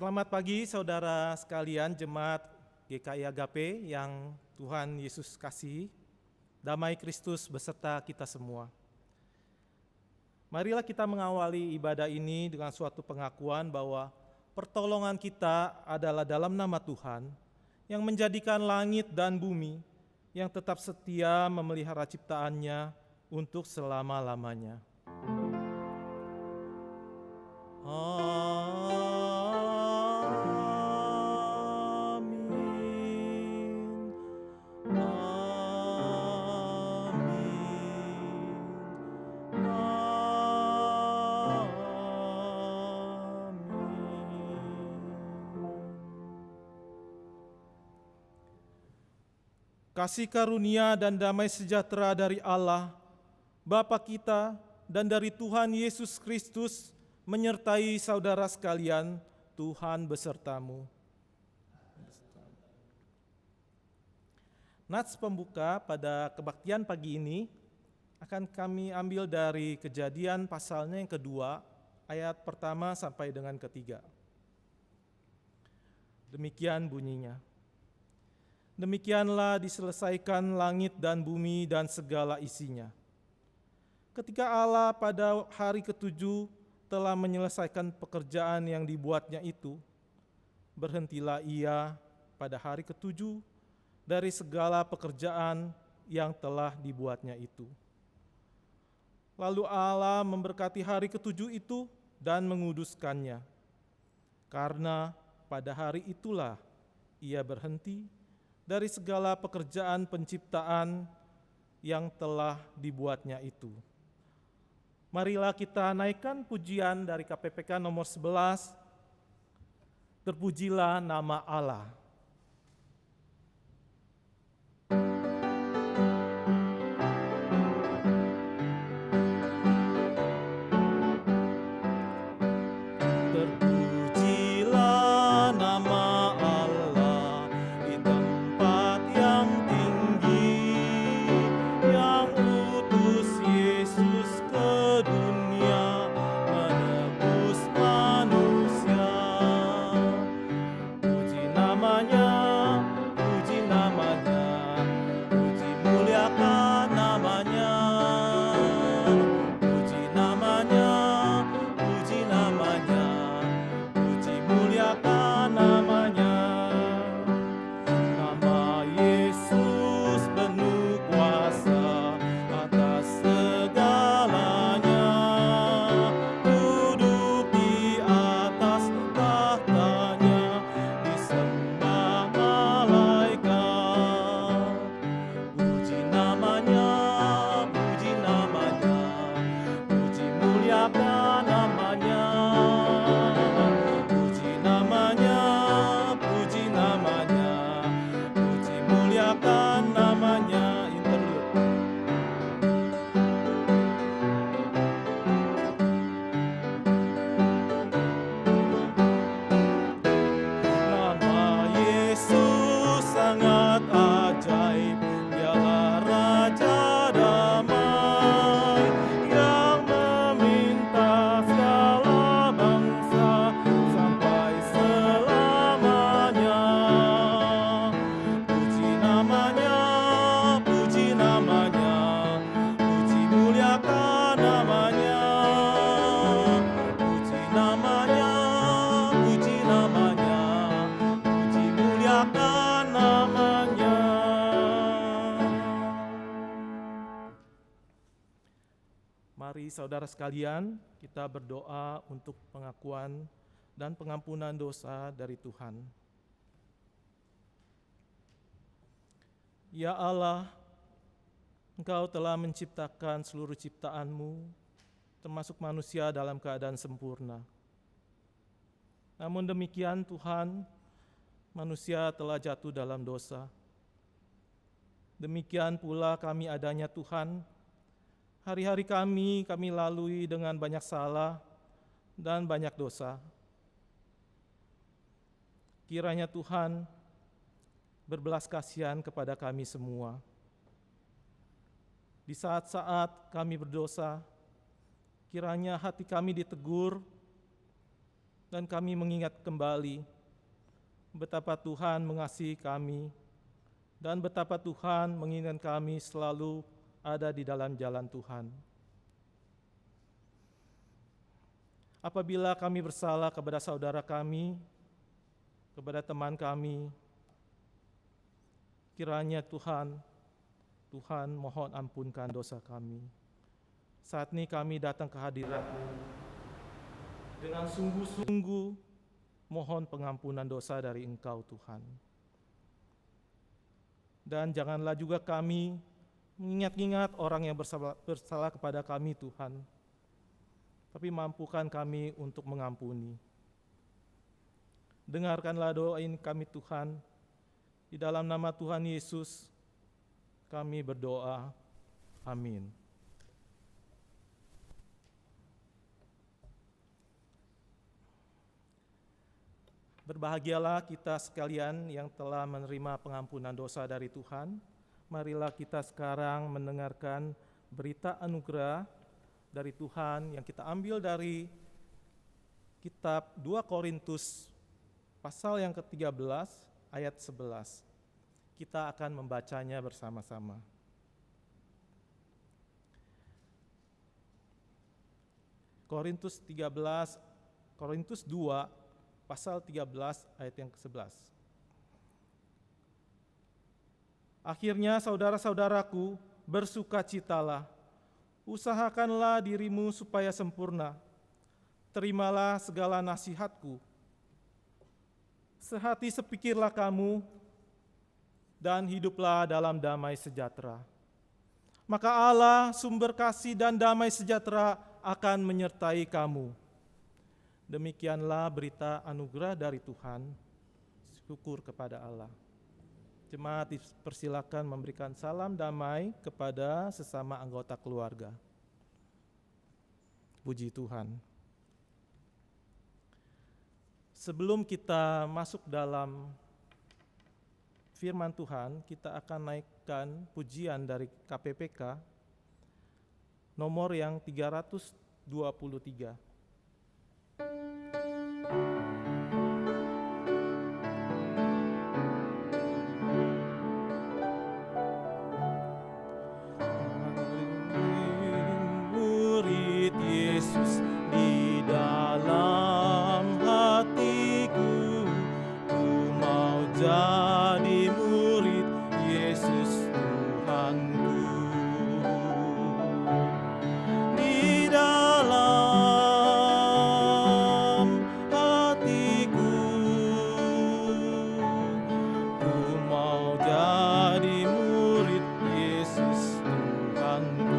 Selamat pagi saudara sekalian jemaat GKI Agape yang Tuhan Yesus kasihi. Damai Kristus beserta kita semua. Marilah kita mengawali ibadah ini dengan suatu pengakuan bahwa pertolongan kita adalah dalam nama Tuhan yang menjadikan langit dan bumi, yang tetap setia memelihara ciptaannya untuk selama-lamanya. Amin. Amin. Kasih karunia dan damai sejahtera dari Allah, Bapa kita, dan dari Tuhan Yesus Kristus menyertai saudara sekalian. Tuhan besertamu. Nats pembuka pada kebaktian pagi ini akan kami ambil dari Kejadian pasalnya yang kedua, ayat pertama sampai dengan ketiga. Demikian bunyinya. Demikianlah diselesaikan langit dan bumi dan segala isinya. Ketika Allah pada hari ketujuh telah menyelesaikan pekerjaan yang dibuatnya itu, berhentilah Ia pada hari ketujuh dari segala pekerjaan yang telah dibuatnya itu. Lalu Allah memberkati hari ketujuh itu dan menguduskannya, karena pada hari itulah Ia berhenti dari segala pekerjaan penciptaan yang telah dibuatnya itu. Marilah kita naikkan pujian dari KPPK nomor 11, Terpujilah nama Allah. Terpujilah nama Allah di tempat yang tinggi, yang utus Yesus ke dunia menebus manusia. Puji namanya, puji namanya, puji muliakan namanya. Puji namanya, puji namanya, puji muliakan namanya. Nama Yesus penuh kuasa atas segalanya, duduk di atas tahtanya, disembah malaikat. Puji namanya, puji namanya, puji muliakan namanya. Puji namanya, puji namanya, puji muliakan namanya. Interlude. Nama Yesus sangat ajaib, Dialah Raja damai, yang meminta segala bangsa sampai selamanya. Puji namanya, puji namanya, puji muliakan namanya. Puji namanya, puji namanya, puji muliakan namanya. Mari saudara sekalian, kita berdoa untuk pengakuan dan pengampunan dosa dari Tuhan. Ya Allah, Engkau telah menciptakan seluruh ciptaan-Mu, termasuk manusia dalam keadaan sempurna. Namun demikian Tuhan, manusia telah jatuh dalam dosa. Demikian pula kami adanya Tuhan, hari-hari kami lalui dengan banyak salah dan banyak dosa. Kiranya Tuhan berbelas kasihan kepada kami semua. Di saat-saat kami berdosa, kiranya hati kami ditegur dan kami mengingat kembali betapa Tuhan mengasihi kami dan betapa Tuhan menginginkan kami selalu ada di dalam jalan Tuhan. Apabila kami bersalah kepada saudara kami, kepada teman kami, kiranya Tuhan mohon ampunkan dosa kami. Saat ini kami datang ke hadirat-Mu dengan sungguh-sungguh mohon pengampunan dosa dari Engkau Tuhan. Dan janganlah juga kami mengingat-ingat orang yang bersalah kepada kami Tuhan, tapi mampukan kami untuk mengampuni. Dengarkanlah doa ini kami Tuhan, di dalam nama Tuhan Yesus kami berdoa, amin. Berbahagialah kita sekalian yang telah menerima pengampunan dosa dari Tuhan. Marilah kita sekarang mendengarkan berita anugerah dari Tuhan yang kita ambil dari kitab 2 Korintus pasal yang ke-13 ayat 11. Kita akan membacanya bersama-sama. Korintus 2 pasal 13 ayat yang ke-11. Akhirnya saudara-saudaraku, bersukacitalah, usahakanlah dirimu supaya sempurna, terimalah segala nasihatku, sehati sepikirlah kamu, dan hiduplah dalam damai sejahtera. Maka Allah, sumber kasih dan damai sejahtera akan menyertai kamu. Demikianlah berita anugerah dari Tuhan. Syukur kepada Allah. Jemaat dipersilakan memberikan salam damai kepada sesama anggota keluarga. Puji Tuhan. Sebelum kita masuk dalam firman Tuhan, kita akan naikkan pujian dari KPPK nomor yang 323. Murid Yesus di dalam hatiku, ku mau jadi murid Yesus Tuhanku. Di dalam hatiku, ku mau jadi murid Yesus Tuhanku.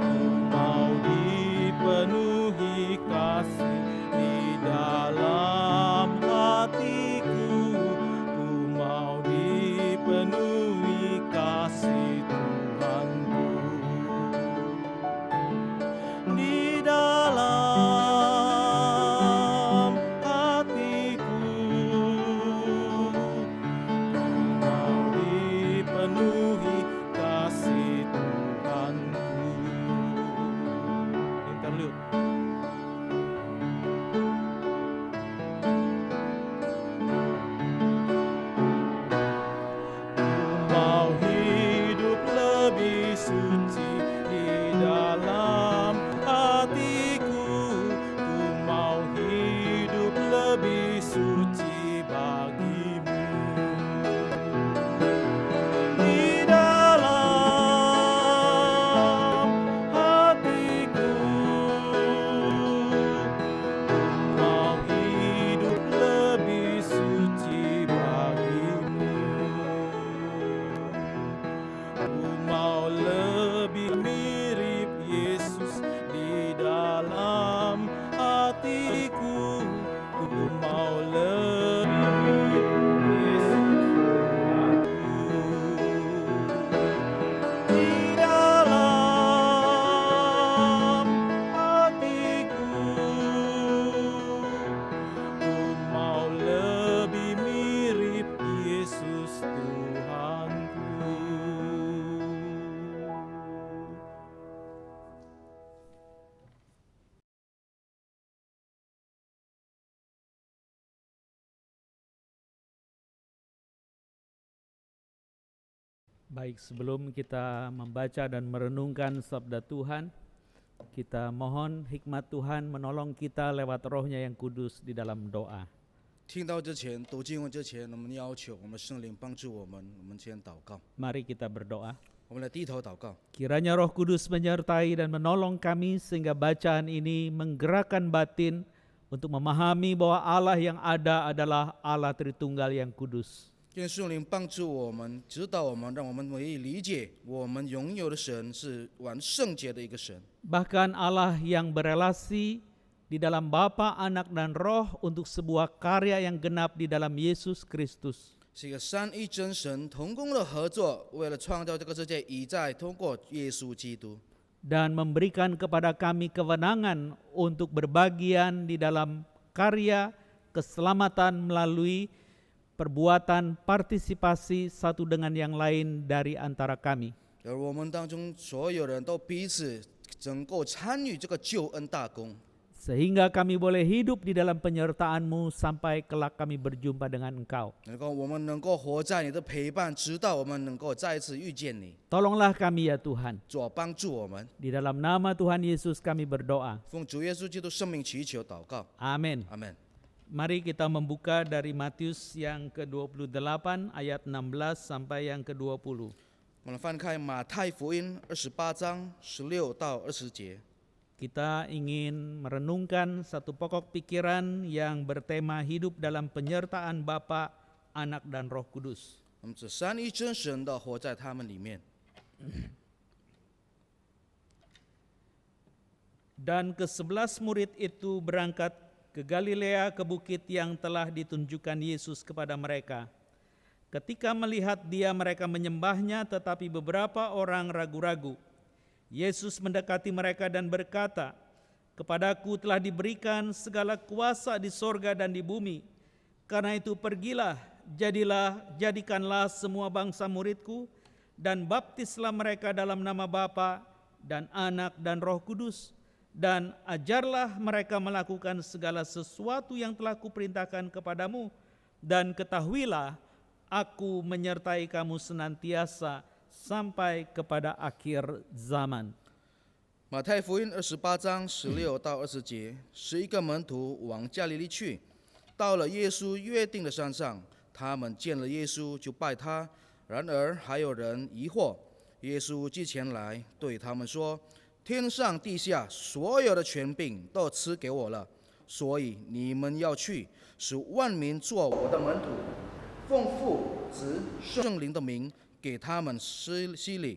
Ku mau dipenuhi kasih di dalam hatiku, ku mau dipenuhi kasih Tuhanku. Di dalam hatiku, ku mau dipenuhi kasih Tuhanku. Interlude. Mau hidup lebih suci di dalam hatiku, ku mau hidup lebih suci bagimu. Di dalam hatiku, ku mau hidup lebih suci bagimu. Ku mau lebih Baik, sebelum kita membaca dan merenungkan sabda Tuhan, kita mohon hikmat Tuhan menolong kita lewat Roh-Nya yang kudus di dalam doa. 听到之前，读经文之前，我们要求我们圣灵帮助我们。我们先祷告， Mari kita berdoa. 我们来低头祷告。 Kiranya Roh Kudus menyertai dan menolong kami sehingga bacaan ini menggerakkan batin untuk memahami bahwa Allah yang ada adalah Allah Tritunggal yang kudus. 愿圣灵帮助我们，指导我们，让我们可以理解我们拥有的神是完圣洁的一个神。 Bahkan Allah yang berelasi di dalam Bapa, Anak, dan Roh untuk sebuah karya yang genap di dalam Yesus Kristus. 是一个三一真神同工的合作，为了创造这个世界，已在通过耶稣基督， Dan memberikan kepada kami kewenangan untuk berbagian di dalam karya keselamatan melalui perbuatan partisipasi satu dengan yang lain dari antara kami. 而我们当中所有人都彼此能够参与这个救恩大功， Sehingga kami boleh hidup di dalam penyertaan-Mu sampai kelak kami berjumpa dengan Engkau. 我们能够活在你的陪伴，直到我们能够再一次遇见你。 Tolonglah kami ya Tuhan. 主啊，帮助我们， Di dalam nama Tuhan Yesus kami berdoa. 奉主耶稣基督圣名祈求祷告， Amin. 阿门。 Mari kita membuka dari Matius yang ke-28 ayat 16 sampai yang ke-20. 我们翻开马太福音28章16到20节。 Kita ingin merenungkan satu pokok pikiran yang bertema hidup dalam penyertaan Bapa, Anak, dan Roh Kudus. 我们这三一真神的活在他们里面。 Dan ke-11 murid itu berangkat ke Galilea, ke bukit yang telah ditunjukkan Yesus kepada mereka. Ketika melihat dia, mereka menyembahnya, tetapi beberapa orang ragu-ragu. Yesus mendekati mereka dan berkata, "Kepadaku telah diberikan segala kuasa di sorga dan di bumi. Karena itu pergilah, jadikanlah semua bangsa muridku, dan baptislah mereka dalam nama Bapa dan Anak dan Roh Kudus, dan ajarlah mereka melakukan segala sesuatu yang telah kuperintahkan kepadamu, dan ketahuilah, aku menyertai kamu senantiasa sampai kepada akhir zaman." 马太福音28章16到20节，11个门徒往加利利去，到了耶稣约定的山上，他们见了耶稣就拜他。然而还有人疑惑，耶稣既前来，对他们说：“天上地下所有的权柄都赐给我了，所以你们要去，使万民做我的门徒，奉父子圣灵的名给他们施洗。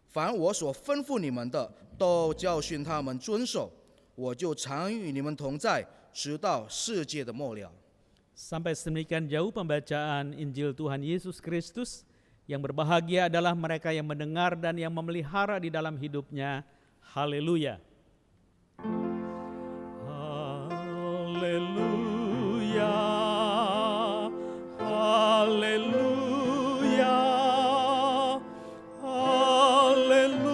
凡我所吩咐你们的，都教训他们遵守。我就常与你们同在，直到世界的末了。” Sampai sedemikian jauh pembacaan Injil Tuhan Yesus Kristus. Yang berbahagia adalah mereka yang mendengar dan yang memelihara di dalam hidupnya. Haleluya. Haleluya. Haleluya. Haleluya.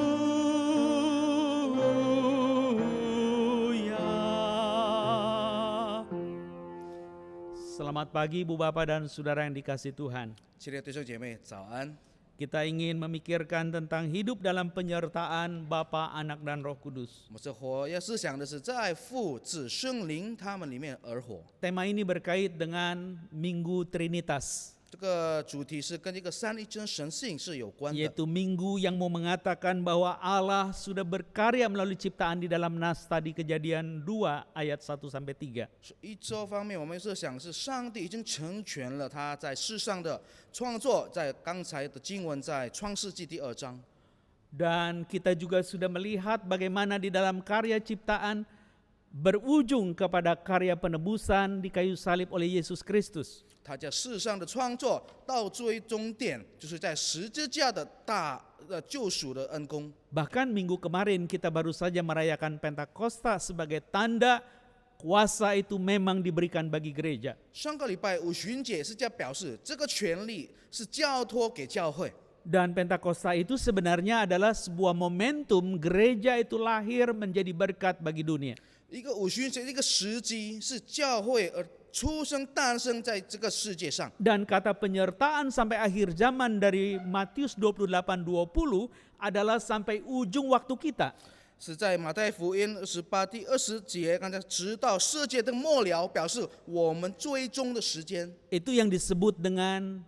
Selamat pagi Ibu Bapak dan Saudara yang dikasihi Tuhan. 亲爱的弟兄姐妹，早安！ Kita ingin memikirkan tentang hidup dalam penyertaan Bapa, Anak, dan Roh Kudus. 我们这活要思想的是在父、子、圣灵他们里面而活。 Tema ini berkait dengan Minggu Trinitas, 这个主题是跟这个三一真神性是有关的， yaitu minggu yang mau mengatakan bahwa Allah sudah berkarya melalui ciptaan di dalam nas tadi Kejadian 2 ayat 1-3. 是一周方面，我们是想是上帝已经成全了他在世上的创作，在刚才的经文在创世纪第2章。 Dan kita juga sudah melihat bagaimana di dalam karya ciptaan berujung kepada karya penebusan di kayu salib oleh Yesus Kristus. 他在世上的创作到最终点，就是在十字架的大救赎的恩功。 Bahkan minggu kemarin kita baru saja merayakan Pentakosta sebagai tanda kuasa itu memang diberikan bagi gereja. 上个礼拜五旬节是在表示这个权利是交托给教会。 Dan Pentakosta itu sebenarnya adalah sebuah momentum gereja itu lahir menjadi berkat bagi dunia. 一个五旬节的一个时机，是教会而出生诞生在这个世界上。 Dan kata penyertaan sampai akhir zaman dari Matius 28:20 adalah sampai ujung waktu kita. 是在马太福音28第20节，刚才直到世界的末了，表示我们最终的时间。 Itu yang disebut dengan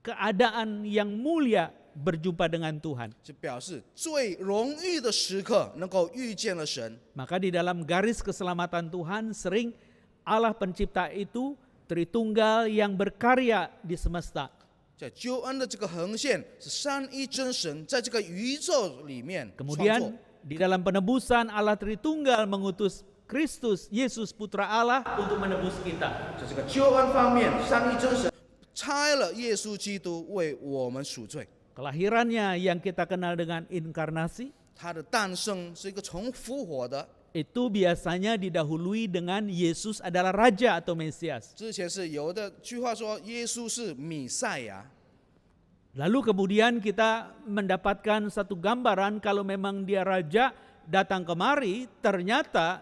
keadaan yang mulia berjumpa dengan Tuhan. 就表示最荣誉的时刻，能够遇见了神。 Maka di dalam garis keselamatan Tuhan sering Allah pencipta itu Tritunggal yang berkarya di semesta. 在救恩的这个横线，是三一真神在这个宇宙里面创作。 Kemudian di dalam penebusan Allah Tritunggal mengutus Kristus, Yesus Putra Allah untuk menebus kita. 在这个救恩方面，三一真神差了耶稣基督为我们赎罪。 Kelahirannya yang kita kenal dengan inkarnasi, 他的诞生是一个从复活的， itu biasanya didahului dengan Yesus adalah Raja atau Mesias. 之前是有的句话说耶稣是弥赛亚。 Lalu kemudian kita mendapatkan satu gambaran kalau memang dia Raja datang kemari, ternyata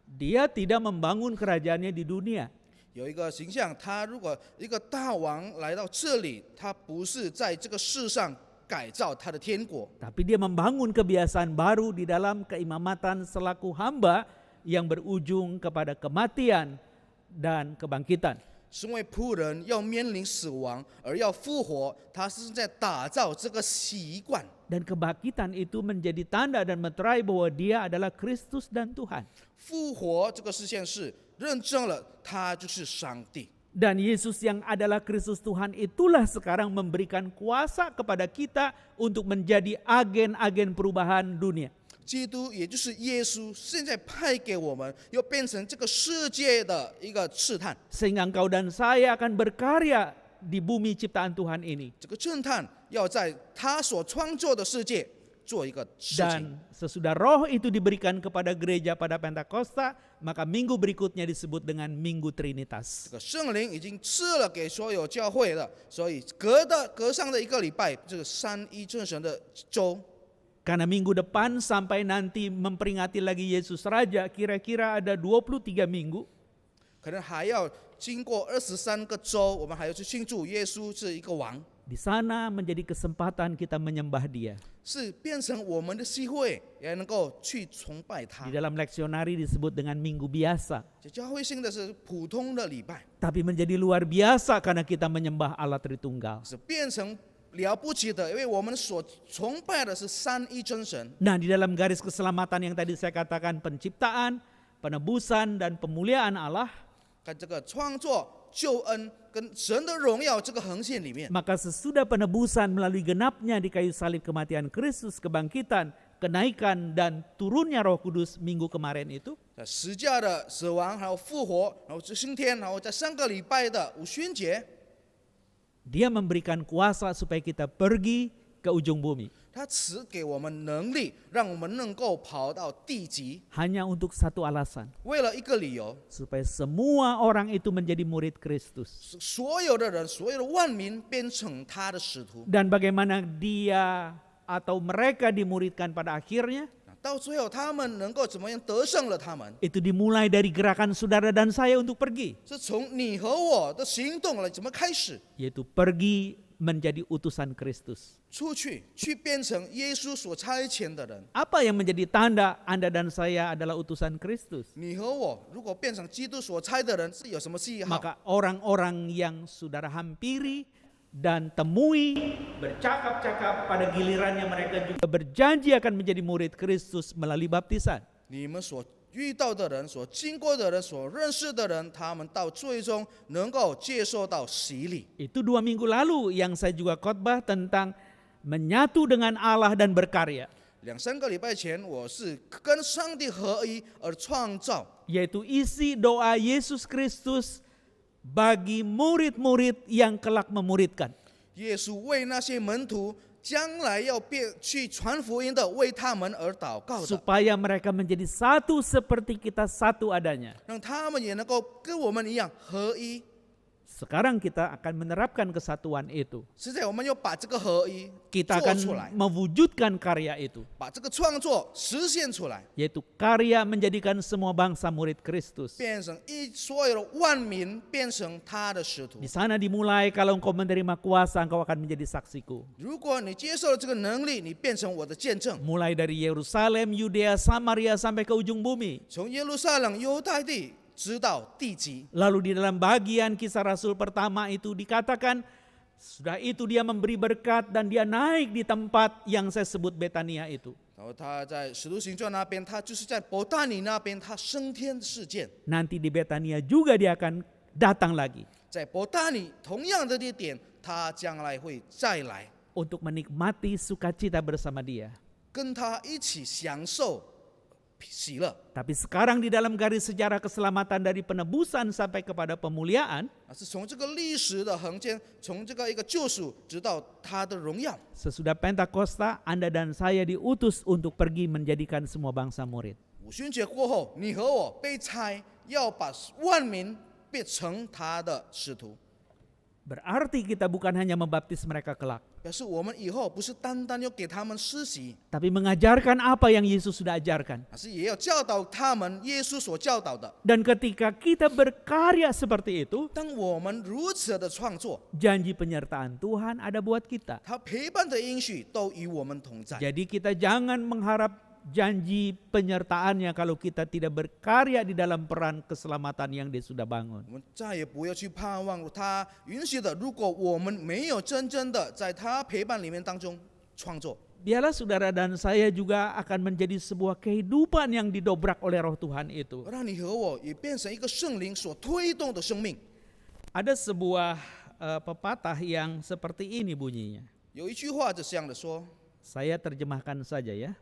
dia tidak membangun kerajaannya di dunia. 有一个形象，他如果一个大王来到这里，他不是在这个世上改造他的天国， Tapi dia membangun kebiasaan baru di dalam keimamatan selaku hamba yang berujung kepada kematian dan kebangkitan. 身为仆人要面临死亡而要复活，他是在打造这个习惯。 Dan kebangkitan itu menjadi tanda dan meterai bahwa dia adalah Kristus dan Tuhan. 复活这个事件是认证了他就是上帝。 Dan Yesus yang adalah Kristus Tuhan itulah sekarang memberikan kuasa kepada kita untuk menjadi agen-agen perubahan dunia. 基督也就是耶稣，现在派给我们，要变成这个世界的一个试探。 Sehingga engkau dan saya akan berkarya di bumi ciptaan Tuhan ini. 这个侦探要在他所创作的世界做一个事情。 Dan sesudah roh itu diberikan kepada gereja pada Pentakosta, maka minggu berikutnya disebut dengan Minggu 这 Trinitas. 个圣灵已经赐了给所有教会了，所以隔上的一个礼拜，这个三一真神的周。 Karena minggu depan sampai nanti memperingati lagi Yesus Raja, kira-kira ada 23 minggu. 可能还要经过23个周，我们还要去庆祝耶稣是一个王， Di sana menjadi kesempatan kita menyembah Dia. 是变成我们的机会，也能够去崇拜他 Di。dalam leksionari disebut dengan minggu biasa. 这教会性的是普通的礼拜， Tapi menjadi luar biasa karena kita menyembah Allah Tritunggal. 是变成了不起的，因为我们所崇拜的是三一真神。 Nah, di dalam garis keselamatan yang tadi saya katakan penciptaan, penebusan, dan pemuliaan Allah, 在这个创作、救恩跟神的荣耀这个横线里面， maka sesudah penebusan melalui genapnya di kayu salib kematian Kristus, kebangkitan, kenaikan, dan turunnya Roh Kudus minggu kemarin itu, 在十架的死亡，还有复活，然后升天，然后在上个礼拜的五旬节， Dia memberikan kuasa supaya kita pergi ke ujung bumi. 他赐给我们能力，让我们能够跑到地极， Hanya untuk satu alasan, 为了一个理由， supaya semua orang itu menjadi murid Kristus. 所有的人，所有的万民变成他的使徒。 Dan bagaimana dia atau mereka dimuridkan pada akhirnya, 到最后，他们能够怎么样得胜了他们？ itu dimulai dari gerakan saudara dan saya untuk pergi, 是从你和我的行动来怎么开始？ yaitu pergi menjadi utusan Kristus. 出去，去变成耶稣所差遣的人。 Apa yang menjadi tanda Anda dan saya adalah utusan Kristus? 你和我如果变成基督所差的人，是有什么记号？ Maka orang-orang yang saudara hampiri dan temui, bercakap-cakap, pada gilirannya mereka juga berjanji akan menjadi murid Kristus melalui baptisan. 你们所遇到的人、所经过的人、所认识的人，他们到最终能够接受到洗礼。 Itu 2 minggu lalu yang saya juga khotbah tentang menyatu dengan Allah dan berkarya, 2-3个礼拜前，我是跟上帝合一而创造， yaitu isi doa Yesus Kristus bagi murid-murid yang kelak memuridkan. 耶稣为那些门徒将来要去传福音的，为他们而祷告的， Supaya mereka menjadi satu seperti kita satu adanya. 让他们也能够跟我们一样合一。Sekarang kita akan menerapkan kesatuan itu. 现在我们要把这个合一 Kita 做出 akan 来， mewujudkan karya itu, 把这个创作实现出来， yaitu karya menjadikan semua bangsa murid Kristus. 变成所有的万民变成他的使徒 Di。sana dimulai, kalau engkau menerima kuasa, engkau akan menjadi saksiku. 如果你接受了这个能力，你变成我的见证。 Mulai dari Yerusalem, Yudea, Samaria sampai ke ujung bumi. 从耶路撒冷、犹太地直到地极。 Lalu di dalam bagian Kisah Rasul pertama itu dikatakan, sudah itu dia memberi berkat dan dia naik di tempat yang saya sebut Betania itu. 然后他在使徒行传那边，他就是在伯大尼那边，他升天事件。 Nanti di Betania juga dia akan datang lagi 在伯大尼同样的地点，他将来会再来， untuk menikmati sukacita bersama dia. 跟他一起享受喜乐。 Tapi sekarang di dalam garis sejarah keselamatan dari penebusan sampai kepada pemuliaan, 是从这个历史的横间，从这个一个救赎，直到他的荣耀。 sesudah Pentakosta, Anda dan saya diutus untuk pergi menjadikan semua bangsa murid. 五旬节过后，你和我被差，要把万民变成他的使徒。 Berarti kita bukan hanya membaptis mereka kelak, 表示我们以后不是单单要给他们施洗， tapi mengajarkan apa yang Yesus sudah ajarkan. 而是也要教导他们耶稣所教导的。 Dan ketika kita berkarya seperti itu, 当我们如此的创作， janji penyertaan Tuhan ada buat kita. 他陪伴的应许都与我们同在。 Jadi kita jangan mengharap janji penyertaannya kalau kita tidak berkarya di dalam peran keselamatan yang dia sudah bangun. 我们再也不要去盼望他允许的，如果我们没有真正的在他陪伴里面当中创作。 Biarlah saudara dan saya juga akan menjadi sebuah kehidupan yang didobrak oleh roh Tuhan itu. 让你和我也变成一个圣灵所推动的生命。 Ada sebuah pepatah yang seperti ini bunyinya. 有一句话就这样的说： Saya terjemahkan saja ya.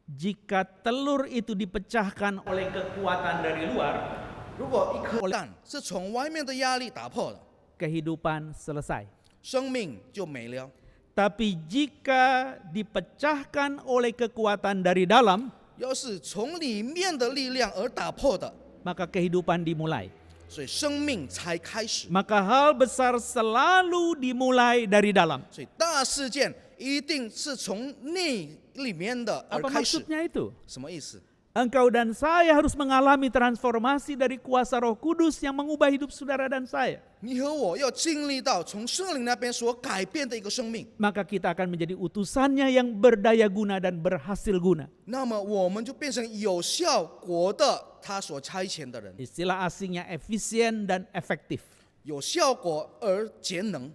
Jika telur itu dipecahkan oleh kekuatan dari luar, 如果一颗蛋是从外面的压力打破的， kehidupan selesai. 生命就没了。 Tapi jika dipecahkan oleh kekuatan dari dalam, 要是从里面的力量而打破的， maka kehidupan dimulai. 所以生命才开始。 Maka hal besar selalu dimulai dari dalam. 所以大事件一定是从内里面的而 Apa 开始。 maksudnya itu? 什么意思？ Engkau dan saya harus mengalami transformasi dari kuasa Roh Kudus yang mengubah hidup saudara dan saya. 你和我要经历到从圣灵那边所改变的一个生命， Maka kita akan menjadi utusannya yang berdaya guna dan berhasil guna. 那么我们就变成有效果的他所差遣的人， Istilah asingnya efisien dan efektif. 有效果而节能。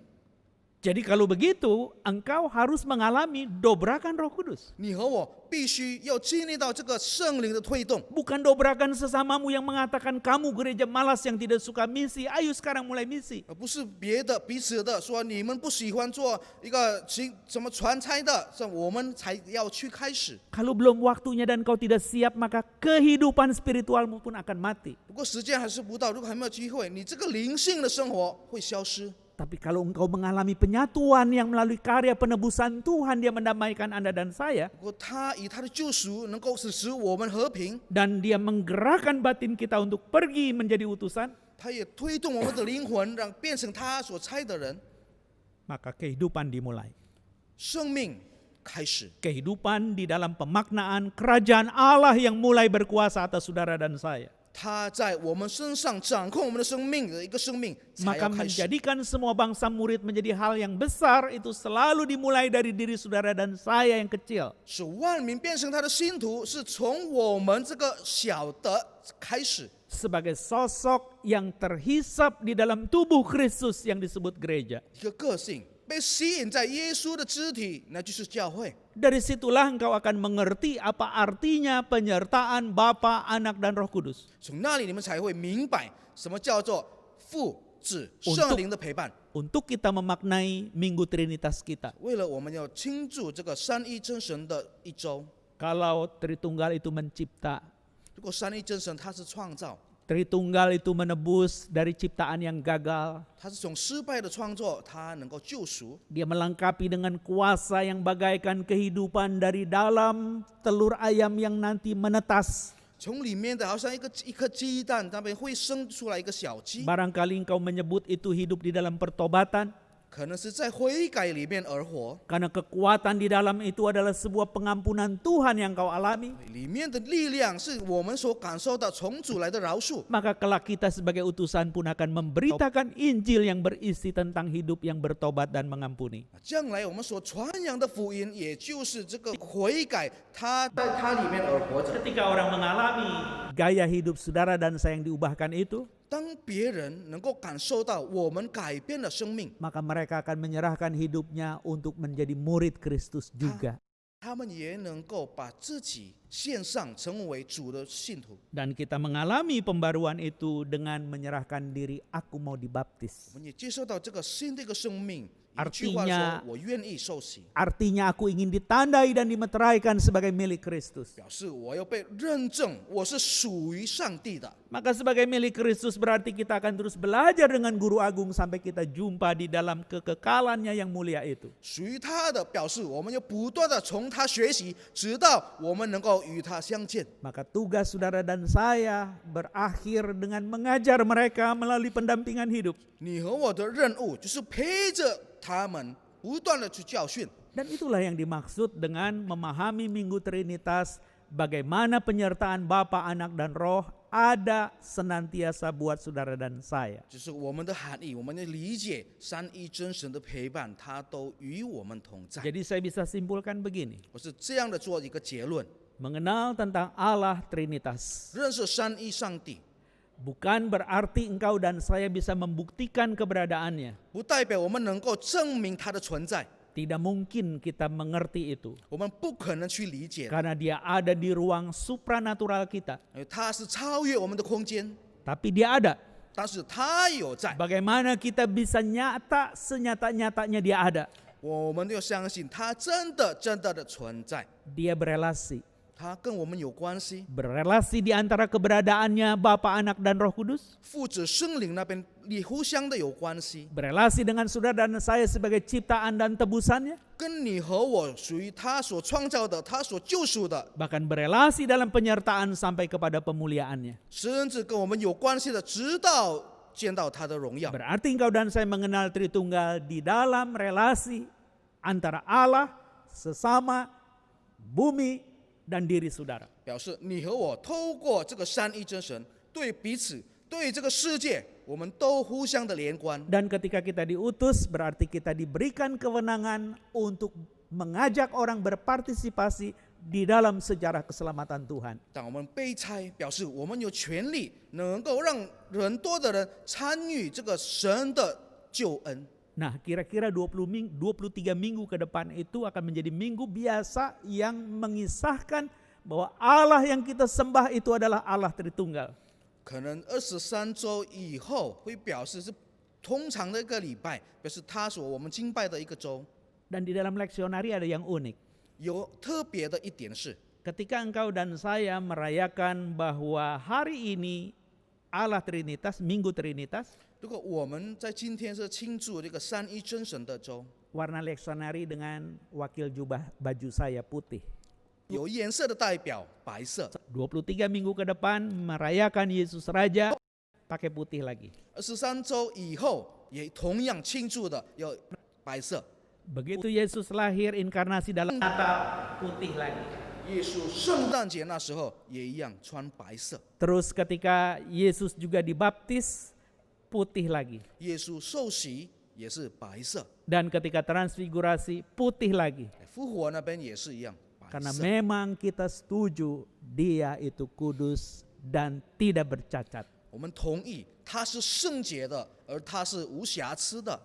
Jadi kalau begitu, engkau harus mengalami dobrakan Roh Kudus. 你和我必须要经历到这个圣灵的推动， Bukan dobrakan sesamamu yang mengatakan kamu gereja malas yang tidak suka misi. Ayo sekarang mulai misi. 而不是别的彼此的说你们不喜欢做一个什么传差的，这我们才要去开始。 Kalau belum waktunya dan kau tidak siap, maka kehidupan spiritualmu pun akan mati. 不过时间还是不到，如果还没有机会，你这个灵性的生活会消失。 Tapi kalau engkau mengalami penyatuan yang melalui karya penebusan Tuhan, dia mendamaikan Anda dan saya. 不过他以他的救赎能够使我们和平， Dan dia menggerakkan batin kita untuk pergi menjadi utusan. 他也推动我们的灵魂，让变成他所差的人， Maka kehidupan dimulai. 生命开始。 Kehidupan di dalam pemaknaan kerajaan Allah yang mulai berkuasa atas saudara dan saya. 他在我们身上掌控我们的生命的一个生命才 Maka 要开始。 menjadikan semua bangsa murid menjadi hal yang besar itu selalu dimulai dari diri saudara dan saya yang kecil. 使万民变成他的信徒，是从我们这个小的开始。 Sebagai sosok yang terhisap di dalam tubuh Kristus yang disebut gereja. 一个个性被吸引在耶稣的肢体，那就是教会。 Dari situlah engkau akan mengerti apa artinya penyertaan Bapa, Anak, dan Roh Kudus. 从那里你们才会明白什么叫做父子圣灵的陪伴。 Untuk kita memaknai Minggu Trinitas kita. 为了我们要庆祝这个三一真神的一周， Kalau Tritunggal itu mencipta, 如果三一真神他是创造， Tritunggal itu menebus dari ciptaan yang gagal. 他是从失败的创作，他能够救赎。 Dia melengkapi dengan kuasa yang bagaikan kehidupan dari dalam telur ayam yang nanti menetas. 从里面的好像一颗鸡蛋，那边会生出来一个小鸡， Barangkali engkau menyebut itu hidup di dalam pertobatan, 可能是在悔改里面而活， karena kekuatan di dalam itu adalah sebuah pengampunan Tuhan yang kau alami. 里面的力量是我们所感受到从主来的饶恕。 Maka kelak kita sebagai utusan pun akan memberitakan Injil yang berisi tentang hidup yang bertobat dan mengampuni. 将来我们所传扬的福音，也就是这个悔改，他在他里面而活着。 Ketika orang mengalami gaya hidup saudara dan saya yang diubahkan itu, 当别人能够感受到我们改变了生命， maka mereka akan menyerahkan hidupnya untuk menjadi murid Kristus juga. 他们也能够把自己献上，成为主的信徒。 Dan kita mengalami pembaruan itu dengan menyerahkan diri, aku mau dibaptis. 我们也接受到这个新的一个生命。一句话 Artinya 说，我愿意受洗， Artinya aku ingin ditandai dan dimeteraikan sebagai milik Kristus. 表示我要被认证，我是属于上帝的。 Maka sebagai milik Kristus berarti kita akan terus belajar dengan guru agung sampai kita jumpa di dalam kekekalannya yang mulia itu. 属于他的，表示我们要不断的从他学习，直到我们能够与他相见。 Maka tugas saudara dan saya berakhir dengan mengajar mereka melalui pendampingan hidup. 你和我的任务就是陪着他们，不断的去教训。 Dan itulah yang dimaksud dengan memahami Minggu Trinitas, bagaimana penyertaan Bapa, Anak, dan Roh ada senantiasa buat saudara dan saya. 就是我们的含义，我们的理解，三一真神的陪伴，他都与我们同在。 Jadi saya bisa simpulkan begini, 我是这样的做一个结论： mengenal tentang Allah Trinitas 认识三一上帝， bukan berarti engkau dan saya bisa membuktikan keberadaannya. 不代表我们能够证明他的存在， Tidak mungkin kita mengerti itu, 我们不可能去理解， karena dia ada di ruang supranatural kita. 因为他是超越我们的空间， Tapi dia ada. 但是他有在， Bagaimana kita bisa nyata senyata-nyatanya dia ada? 我们要相信他真的的存在， Dia berelasi. 他跟我们有关系。 Berelasi di antara keberadaannya Bapa, Anak, dan Roh Kudus. 父子圣灵那边，你互相的有关系， Berelasi dengan saudara dan saya sebagai ciptaan dan tebusannya. 跟你和我属于他所创造的，他所救赎的， Bahkan berelasi dalam penyertaan sampai kepada pemuliaannya. 甚至跟我们有关系的，直到见到他的荣耀。 Berarti engkau dan saya mengenal Tritunggal di dalam relasi antara Allah, sesama, bumi, dan diri saudara. 表示你和我透过这个三一真神，对彼此，对这个世界，我们都互相的连关。 Dan ketika kita diutus berarti kita diberikan kewenangan untuk mengajak orang berpartisipasi di dalam sejarah keselamatan Tuhan. 当我们被差，表示我们有权利能够让很多的人参与这个神的救恩。 Nah, kira-kira 23 minggu ke depan itu akan menjadi minggu biasa yang mengisahkan bahwa Allah yang kita sembah itu adalah Allah Tritunggal. 可能23周以后会表示是通常的一个礼拜，表示他所我们敬拜的一个周。 Dan di dalam leksionari ada yang unik. 有特别的一点是， Ketika engkau dan saya merayakan bahwa hari ini Allah Trinitas, Minggu Trinitas, 如果我们在今天是庆祝这个三一真神的周， warna leksionari dengan wakil jubah baju saya putih. 有颜色的代表白色， 23 minggu ke depan merayakan Yesus Raja pakai putih lagi. 23周以后也同样庆祝的要白色。 Begitu Yesus lahir inkarnasi dalam Natal putih lagi. 耶稣圣诞节那时候也一样穿白色， Terus ketika Yesus juga dibaptis putih lagi. 耶稣受洗也是白色， Dan ketika transfigurasi putih lagi. 复活那边也是一样白 Karena 色。 memang kita setuju dia itu kudus dan tidak bercacat. 我们同意他是圣洁的，而他是无瑕疵的。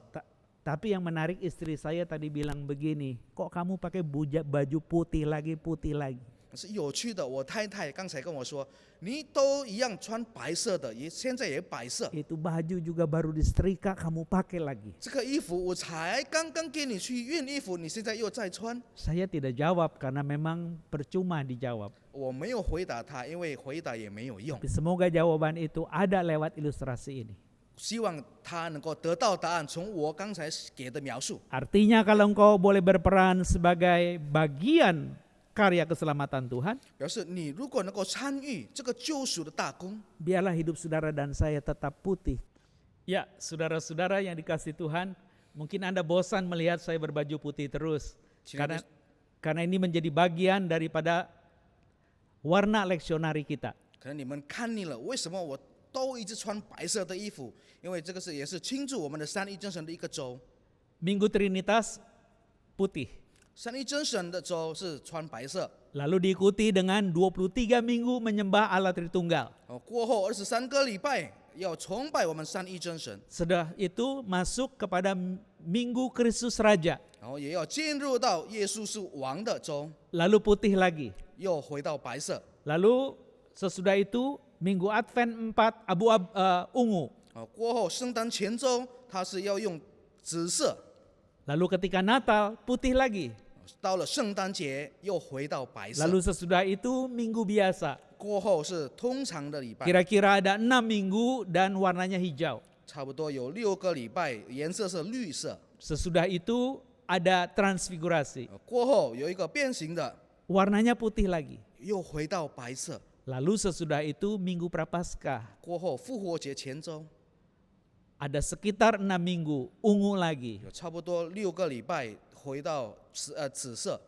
Tapi yang menarik istri saya tadi bilang begini, kok kamu pakai baju putih lagi, putih lagi. 是有趣的，我太太刚才跟我说，你都一样穿白色的，也现在也白色。 Itu baju juga baru disetrika, kamu pakai lagi. 这个衣服我才刚刚给你去熨衣服，你现在又在穿。 Saya tidak jawab karena memang percuma dijawab. 我没有回答他，因为回答也没有用。 Tapi semoga jawaban itu ada lewat ilustrasi ini. 希望他能够得到答案，从我刚才给的描述。 Artinya kalau engkau boleh berperan sebagai bagian karya keselamatan Tuhan, 表示你如果能够参与这个救赎的大功， biarlah hidup saudara dan saya tetap putih. Ya, saudara-saudara yang dikasih Tuhan, mungkin Anda bosan melihat saya berbaju putih terus. Karena ini menjadi bagian daripada warna leksionari kita. 可能你们看腻了，为什么我都一直穿白色的衣服？因为这个也是庆祝我们的三一真神的一个周。 Minggu Trinitas putih. 三一真神的周是穿白色， Lalu diikuti dengan 23 minggu menyembah Allah Tritunggal. 过后23个礼拜要崇拜我们三一真神， Setelah itu masuk kepada Minggu Kristus Raja. 然后也要进入到耶稣是王的周， Lalu putih lagi. 又回到白色。 Lalu sesudah itu Minggu Advent 4 ungu. 过后圣诞前周它是要用紫色， Lalu ketika Natal putih lagi. 到了圣诞节又回到白色。 Lalu sesudah itu Minggu biasa. 过后是通常的礼拜， Kira-kira ada 6 minggu dan warnanya hijau. 差不多有6个礼拜，颜色是绿色。 Sesudah itu ada transfigurasi. 过后有一个变形的， Warnanya putih lagi. 又回到白色。 Lalu sesudah itu Minggu Prapaskah. 过后复活节前周 Ada sekitar 6 minggu ungu lagi. 有差不多6个礼拜回到紫色，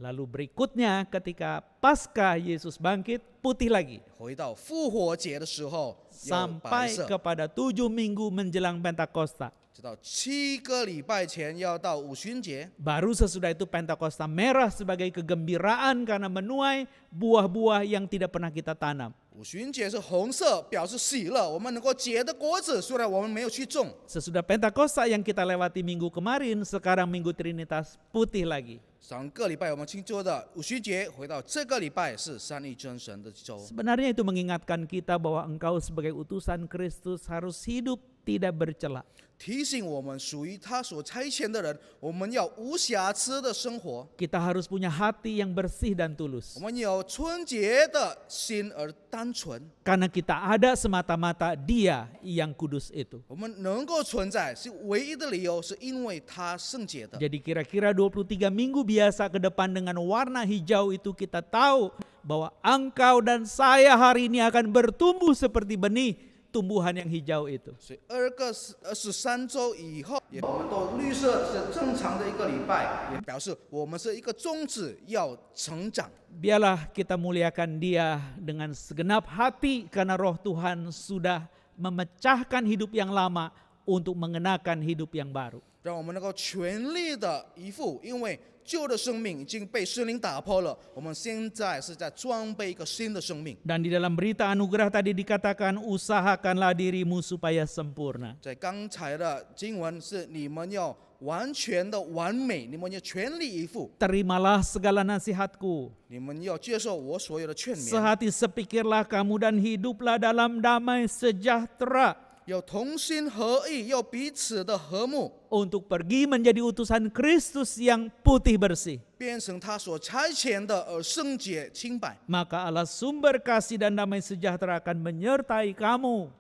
Lalu berikutnya ketika Paskah Yesus bangkit putih lagi. 回到复活节的时候有白 Sampai 色， kepada 7 minggu menjelang Pentakosta. 直到7个礼拜前要到五旬节， Baru sesudah itu Pentakosta merah sebagai kegembiraan karena menuai buah-buah yang tidak pernah kita tanam. 五旬节是红色，表示喜乐，我们能够结的果子，虽然我们没有去种。 Sesudah Pentakosta yang kita lewati minggu kemarin, sekarang Minggu Trinitas putih lagi. 上个礼拜我们庆祝的五旬节，回到这个礼拜是三一真神的周。 Sebenarnya itu mengingatkan kita bahwa engkau sebagai utusan Kristus harus hidup tidak bercela. 提醒我们属于他所差遣的人，我们要无瑕疵的生活， Kita harus punya hati yang bersih dan tulus. 我们有纯洁的心而单纯。 Karena kita ada semata-mata Dia yang kudus itu. 我们能够存在是唯一的理由，是因为他圣洁的。 Jadi kira-kira 23 minggu biasa ke depan dengan warna hijau itu kita tahu bahwa engkau dan saya hari ini akan bertumbuh seperti benih tumbuhan yang hijau itu. 所以23周以后，我们都绿色是正常的一个礼拜，也表示我们是一个种子要成长。 Biarlah kita muliakan Dia dengan segenap hati karena roh Tuhan sudah memecahkan hidup yang lama untuk mengenakan hidup yang baru. 让我们能够全力的以赴，因为旧的生命已经被圣灵打破了，我们现在是在装备一个新的生命。 Dan di dalam berita anugerah tadi dikatakan usahakanlah dirimu supaya sempurna. 在刚才的经文是你们要完全的完美，你们要全力以赴， Terimalah segala nasihatku. 你们要接受我所有的劝勉， Sehati sepikirlah kamu dan hiduplah dalam damai sejahtera 要同心合意，要彼此的和睦， untuk pergi menjadi utusan Kristus yang putih bersih. 变成他所差遣的而圣洁清白。 Maka Allah sumber kasih dan damai sejahtera akan menyertai kamu.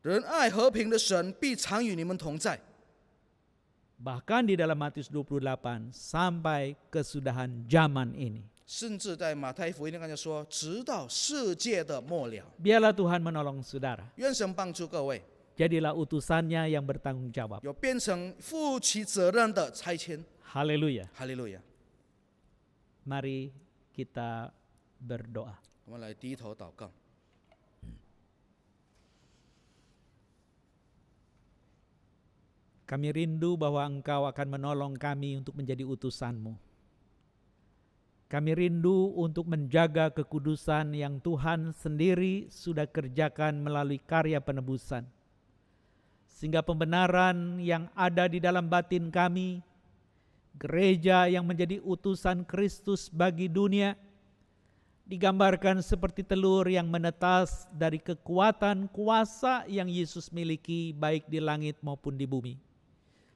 仁爱和平的神必常与你们同在。 Bahkan di dalam Matius 28 sampai kesudahan zaman ini. 甚至在马太福音刚才说，直到世界的末了。 Biarlah Tuhan menolong saudara. 愿神帮助各位， Jadilah utusannya yang bertanggung jawab. 有变成负起责任的差遣。 Haleluya. 哈利路亚！ Mari kita berdoa. 我们来低头祷告。 Kami rindu bahwa Engkau akan menolong kami untuk menjadi utusan-Mu. Kami rindu untuk menjaga kekudusan yang Tuhan sendiri sudah kerjakan melalui karya penebusan. Sehingga pembenaran yang ada di dalam batin kami, gereja yang menjadi utusan Kristus bagi dunia, digambarkan seperti telur yang menetas dari kekuatan kuasa yang Yesus miliki baik di langit maupun di bumi.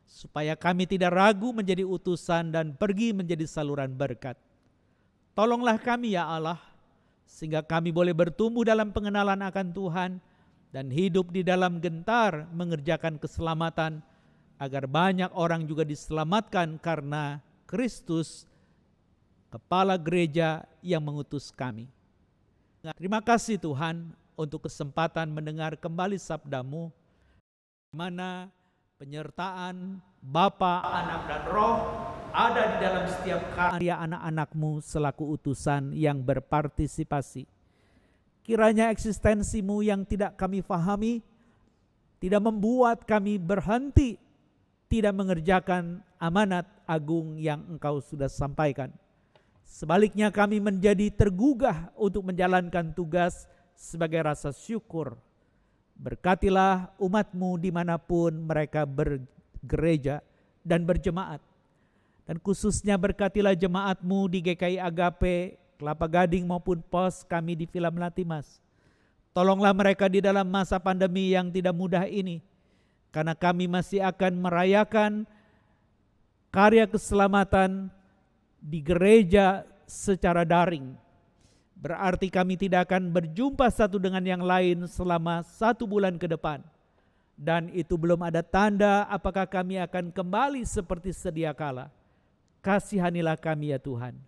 Supaya kami tidak ragu menjadi utusan dan pergi menjadi saluran berkat. Tolonglah kami ya Allah, sehingga kami boleh bertumbuh dalam pengenalan akan Tuhan dan hidup di dalam gentar mengerjakan keselamatan, agar banyak orang juga diselamatkan karena Kristus kepala gereja yang mengutus kami. Terima kasih Tuhan untuk kesempatan mendengar kembali sabda-Mu, mana penyertaan Bapa, Anak, dan Roh ada di dalam setiap karya anak-anak-Mu selaku utusan yang berpartisipasi. Kiranya eksistensi-Mu yang tidak kami fahami tidak membuat kami berhenti tidak mengerjakan amanat agung yang Engkau sudah sampaikan. Sebaliknya kami menjadi tergugah untuk menjalankan tugas sebagai rasa syukur. Berkatilah umat-Mu dimanapun mereka bergereja dan berjemaat. Dan khususnya berkatilah jemaat-Mu di GKI Agape, Kelapa Gading maupun pos kami di Villa Melatimas. Tolonglah mereka di dalam masa pandemi yang tidak mudah ini, karena kami masih akan merayakan karya keselamatan di gereja secara daring. Berarti kami tidak akan berjumpa satu dengan yang lain selama 1 bulan ke depan. Dan itu belum ada tanda apakah kami akan kembali seperti sedia kala. Kasihanilah kami ya Tuhan.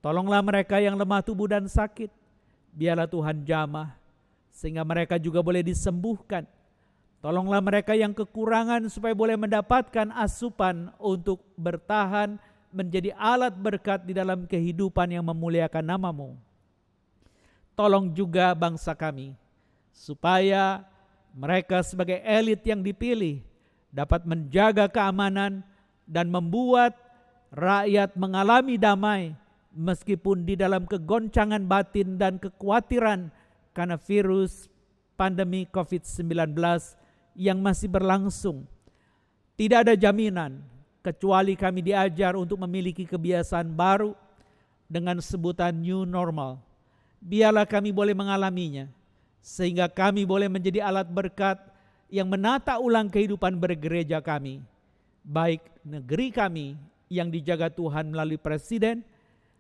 Tolonglah mereka yang lemah tubuh dan sakit. Biarlah Tuhan jamah, sehingga mereka juga boleh disembuhkan. Tolonglah mereka yang kekurangan supaya boleh mendapatkan asupan untuk bertahan menjadi alat berkat di dalam kehidupan yang memuliakan nama-Mu. Tolong juga bangsa kami, supaya mereka sebagai elit yang dipilih dapat menjaga keamanan dan membuat rakyat mengalami damai meskipun di dalam kegoncangan batin dan kekhawatiran karena virus pandemi COVID-19 yang masih berlangsung. Tidak ada jaminan kecuali kami diajar untuk memiliki kebiasaan baru dengan sebutan new normal. Biarlah kami boleh mengalaminya, sehingga kami boleh menjadi alat berkat yang menata ulang kehidupan bergereja kami, baik negeri kami yang dijaga Tuhan melalui presiden,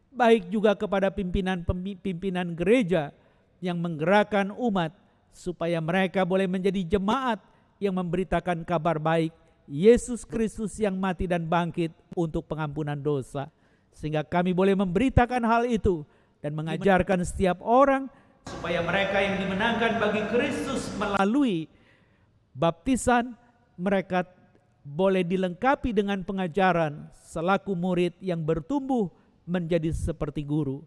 baik juga kepada pimpinan gereja yang menggerakkan umat supaya mereka boleh menjadi jemaat yang memberitakan kabar baik Yesus Kristus yang mati dan bangkit untuk pengampunan dosa, sehingga kami boleh memberitakan hal itu dan mengajarkan setiap orang supaya mereka yang dimenangkan bagi Kristus melalui baptisan, mereka boleh dilengkapi dengan pengajaran selaku murid yang bertumbuh menjadi seperti guru.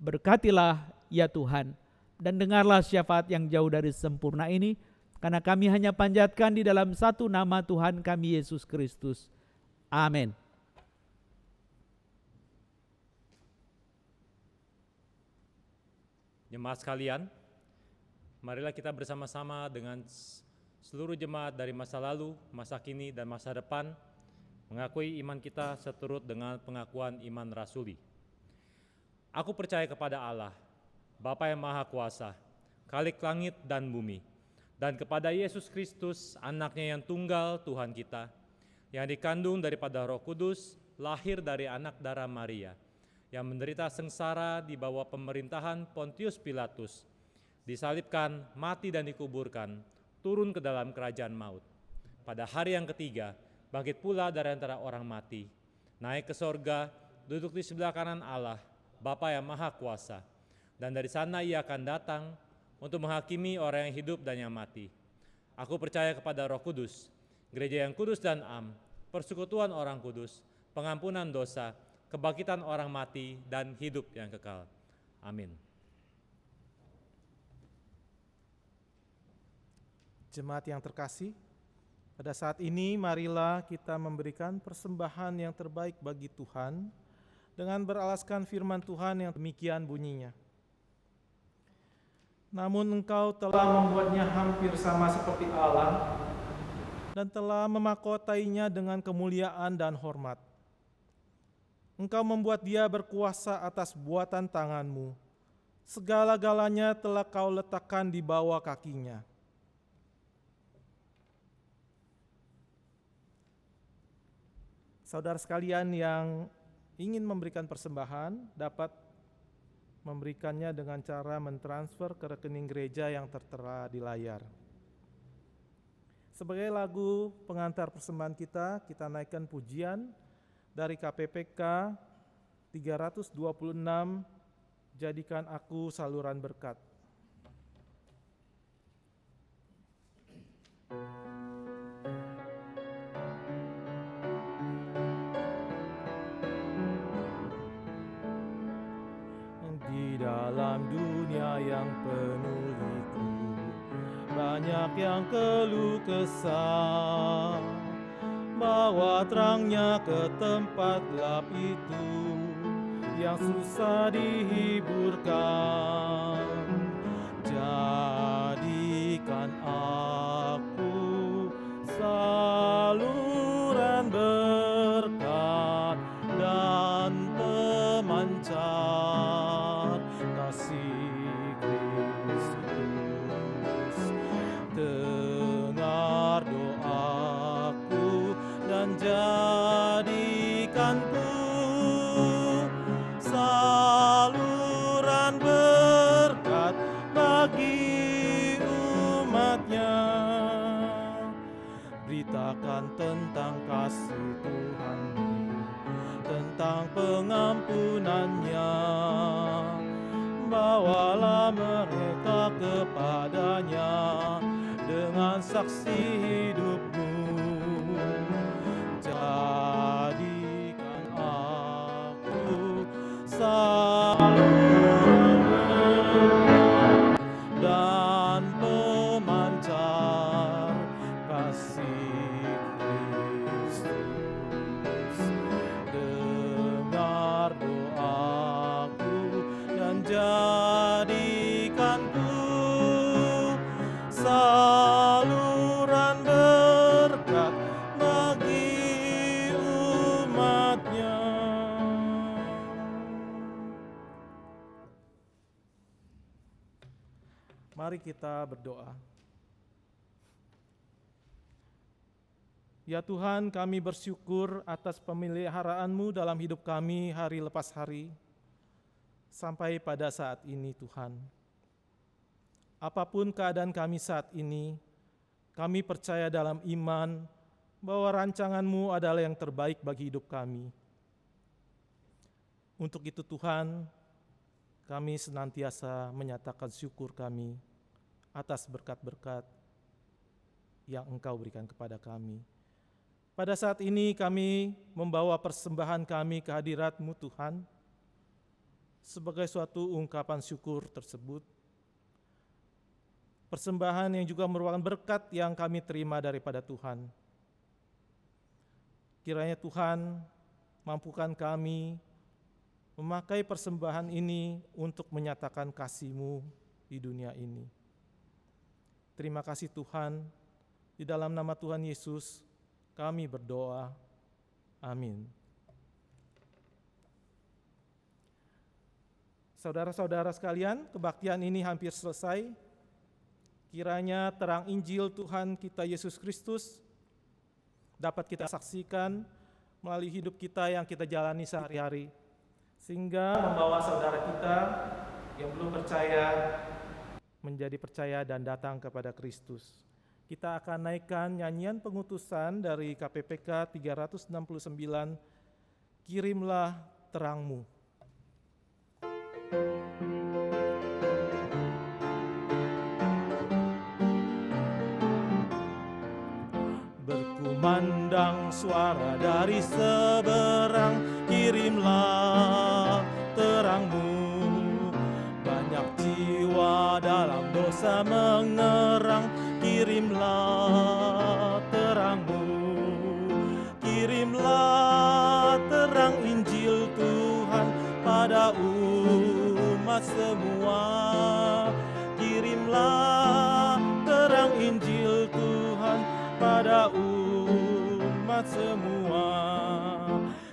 Berkatilah ya Tuhan, dan dengarlah syafaat yang jauh dari sempurna ini, karena kami hanya panjatkan di dalam satu nama Tuhan kami Yesus Kristus. Amin. Jemaat sekalian, marilah kita bersama-sama dengan seluruh jemaat dari masa lalu, masa kini, dan masa depan mengakui iman kita seturut dengan pengakuan iman rasuli. Aku percaya kepada Allah, Bapa yang Maha Kuasa, Khalik langit dan bumi, dan kepada Yesus Kristus, anaknya yang tunggal Tuhan kita, yang dikandung daripada Roh Kudus, lahir dari anak darah Maria, yang menderita sengsara di bawah pemerintahan Pontius Pilatus, disalibkan, mati dan dikuburkan, turun ke dalam kerajaan maut. Pada hari yang ketiga, bangkit pula dari antara orang mati, naik ke sorga, duduk di sebelah kanan Allah, Bapa yang Maha Kuasa, dan dari sana ia akan datang untuk menghakimi orang yang hidup dan yang mati. Aku percaya kepada Roh Kudus, gereja yang kudus dan am, persekutuan orang kudus, pengampunan dosa, kebangkitan orang mati, dan hidup yang kekal. Amin. Jemaat yang terkasih, pada saat ini marilah kita memberikan persembahan yang terbaik bagi Tuhan dengan beralaskan firman Tuhan yang demikian bunyinya. Namun engkau telah membuatnya hampir sama seperti Allah dan telah memakotainya dengan kemuliaan dan hormat. Engkau membuat dia berkuasa atas buatan tanganmu. Segala-galanya telah kau letakkan di bawah kakinya. Saudara sekalian yang ingin memberikan persembahan dapat memberikannya dengan cara mentransfer ke rekening gereja yang tertera di layar. Sebagai lagu pengantar persembahan kita naikkan pujian dari KPPK 326, jadikan aku saluran berkat. Di dalam dunia yang penuh liku, banyak yang keluh kesah, bawa terangnya ke tempat gelap itu yang susah dihiburkan. Jadikan aku saluran berkat dan pemancar kasih Kristus. Dengar doaku dan jadikanku saluran berkat bagi umatnya. Beritakan tentang kasih Tuhan-Mu, tentang pengampunannya. Bawalah mereka kepadanya dengan saksi hidup-Mu. Jadikan aku saluran berkat dan pemancar kasih Kristus. Dengar doaku dan jadikanku saluran berkat bagi umatnya. Mari kita berdoa. Ya Tuhan, kami bersyukur atas pemeliharaan-Mu dalam hidup kami hari lepas hari, sampai pada saat ini Tuhan. Apapun keadaan kami saat ini, kami percaya dalam iman bahwa rancangan-Mu adalah yang terbaik bagi hidup kami. Untuk itu Tuhan, kami senantiasa menyatakan syukur kami atas berkat-berkat yang Engkau berikan kepada kami. Pada saat ini kami membawa persembahan kami ke hadirat-Mu Tuhan, sebagai suatu ungkapan syukur tersebut. Persembahan yang juga merupakan berkat yang kami terima daripada Tuhan. Kiranya Tuhan mampukan kami memakai persembahan ini untuk menyatakan kasih-Mu di dunia ini. Terima kasih Tuhan, di dalam nama Tuhan Yesus kami berdoa. Amin. Saudara-saudara sekalian, kebaktian ini hampir selesai. Kiranya terang Injil Tuhan kita Yesus Kristus dapat kita saksikan melalui hidup kita yang kita jalani sehari-hari, sehingga membawa saudara kita yang belum percaya menjadi percaya dan datang kepada Kristus. Kita akan naikkan nyanyian pengutusan dari KPPK 369, Kirimlah Terang-Mu. Berkumandang suara dari seberang, kirimlah terang-Mu. Banyak jiwa dalam dosa mengerang, kirimlah terang-Mu. Kirimlah terang Injil Tuhan pada umat semua. Kirimlah terang Injil Tuhan pada umat semua.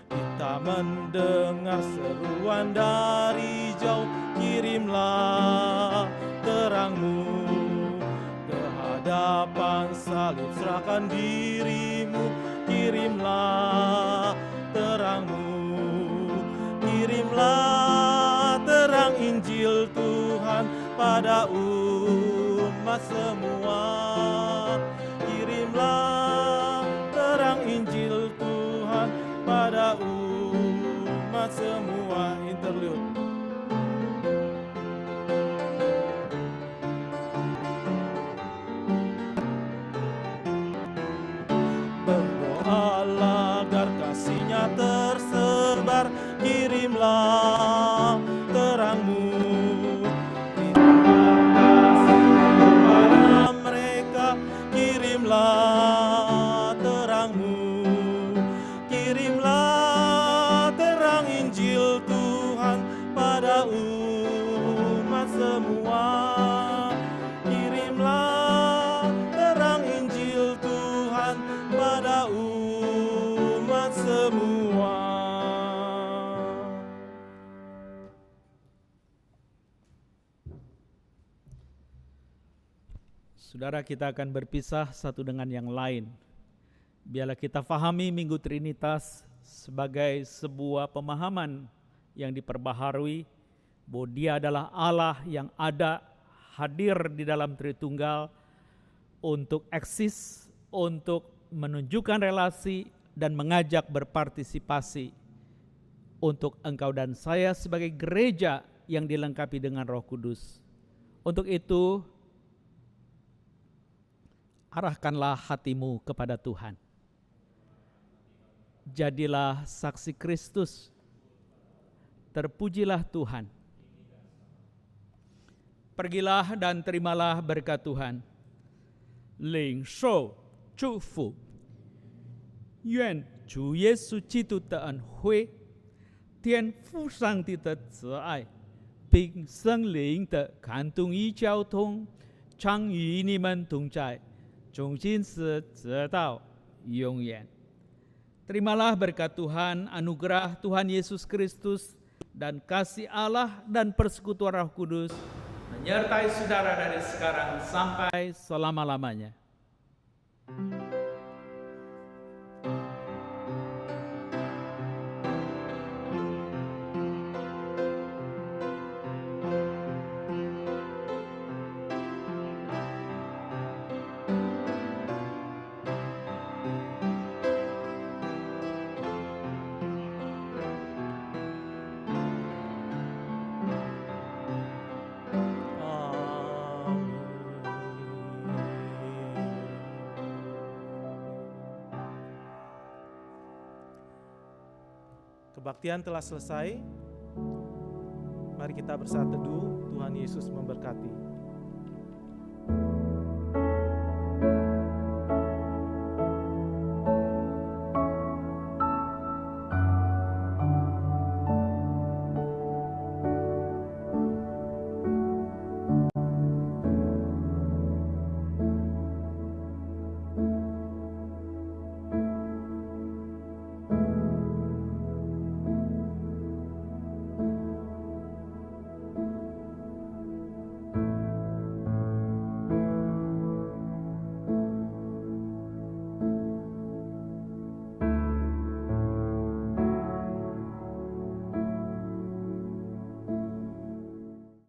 Kita mendengar seruan dari jauh, kirimlah terang-Mu. Ke hadapan salib serahkan dirimu, kirimlah terang-Mu. Kirimlah terang Injil Tuhan pada umat semua. Kirimlah terang Injil Tuhan pada umat umat semua. Interlude. Berdoalah agar kasih-Nya tersebar, kirimlah terang-Mu. Kirimlah kasih kepada mereka, kirimlah terang-Mu. Kirimlah terang Injil Tuhan pada umat semua. Kirimlah terang Injil Tuhan pada umat semua. Saudara, kita akan berpisah satu dengan yang lain. Biarlah kita fahami Minggu Trinitas sebagai sebuah pemahaman yang diperbaharui bahwa Dia adalah Allah yang ada, hadir di dalam Tritunggal untuk eksis, untuk menunjukkan relasi dan mengajak berpartisipasi untuk engkau dan saya sebagai gereja yang dilengkapi dengan Roh Kudus. Untuk itu, arahkanlah hatimu kepada Tuhan. Jadilah saksi Kristus. Terpujilah Tuhan. Pergilah dan terimalah berkat Tuhan. 领受祝福，愿主耶稣基督的恩惠、天父上帝的慈爱，并圣灵的感动与交通，常与你们同在，从今时直到永远。Terimalah berkat Tuhan, anugerah Tuhan Yesus Kristus, dan kasih Allah dan persekutuan Roh Kudus menyertai saudara dari sekarang sampai selama-lamanya. Kebaktian telah selesai. Mari kita bersatu teduh. Tuhan Yesus memberkati.